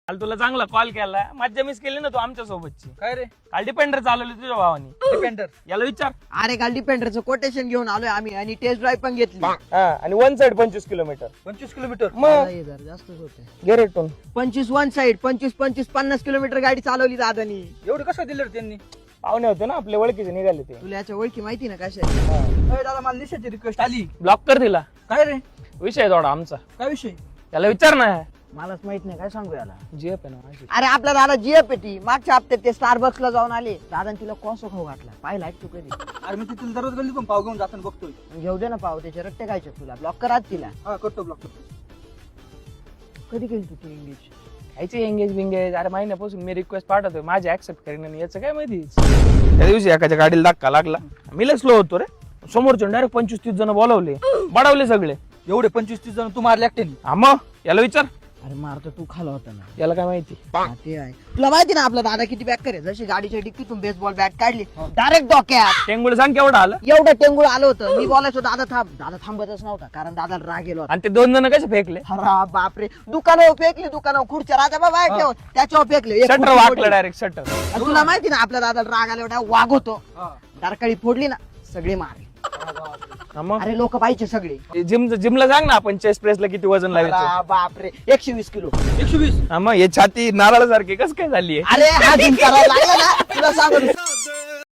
काल तुला चांगला कॉल केला, मज्जा मिस केली ना तू आमच्या सोबतची. काय रे काल डिपेंडर चालवली तुझ्या भावानी. डिपेंडर याला विचार. अरे काल डिपेंडरचं कोटेशन घेऊन आलोय आम्ही आणि टेस्ट ड्राईव्ह पण घेतली. आणि वन साइड 25 किलोमीटर. 25 किलोमीटर मग अरे जरा जास्तच होते. गेरेटून 25 वन साइड 25-50 किलोमीटर गाडी चालवली दादानी. एवढं कसं दिलं रे त्यांनी? पाहुणे होते ना आपल्या ओळखीचे, निघाले ते. तुला याच्या ओळखी माहिती ना कशा अरे दादा मला निशाची रिक्वेस्ट आली. ब्लॉक कर दिला. काय रे विषय थोडा आमचा. काय विषय? याला विचार ना. मलाच माहित नाही काय सांगू याला. जीएफ आहे ना माझी. अरे आपला दादा जीएफ पेटी मागच्या हप्त्यात ते स्टारबक्स ला जाऊन आले. दादाने तिला कोसो खाऊ घातला. पाहिला तू कधी? अरे मी तिथून दररोज गल्ली पण पाव घेऊन जाताना बघतोय. घेऊ दे ना पाव, त्याचे रट्टे खायचे तुला. ब्लॉक करा तिला. हा करतो ब्लॉक. कधी केली तू इंग्लिश? खायचे एंगेज बिंगेज. अरे महिन्यापासून मी रिक्वेस्ट पाठवतोय, माझी ऍक्सेप्ट करीन आणि याचं काय माहिती. त्या दिवशी एकाच्या गाडीला धक्का लागला, मी लय स्लो होतो रे. समोरचे डायरेक्ट 25-30 जण बोलावले, बडवले सगळे. एवढे 25-30 जण तू मारले एकट्याने? हा मग याला विचार. अरे मारतो तू खाला होता ना. याला काय माहिती. हा, ते आहे. तुला माहिती ना आपला दादा किती बॅक करे. जशी गाडीच्या डिक्कीतून बेसबॉल बॅट काढली डायरेक्ट डोक्यात. टेंगुळ सांग केवढं आलं. एवढं टेंगुळ आलं होतं. मी बोलायचो दादा थांब. दादा थांबतच नव्हता कारण दादाला राग गेलो होता. आणि ते 2 जण कसे फेकले. अरे बापरे, दुकानावर फेकली. दुकानावर खुर्च्या राजा बाबा ठेव त्याच्यावर फेकले. एक शटर खुर्ची वाकलं फोडली. Direct shutter. आणि तुला माहिती ना आपल्या दादाला राग आल्यावर वाघ होतो. दारकाळी फोडली ना, सगळे मारले. मग अरे लोक पाहिजे सगळे. जिमला सांग ना, आपण चेस्ट प्रेसला किती वजन लावायचं. अरे बापरे 120 किलो. 120. हा मग हे छाती नारळासारखी कस काय झाली. अरे हा जिम करायला लागला ना तुला सांगतो.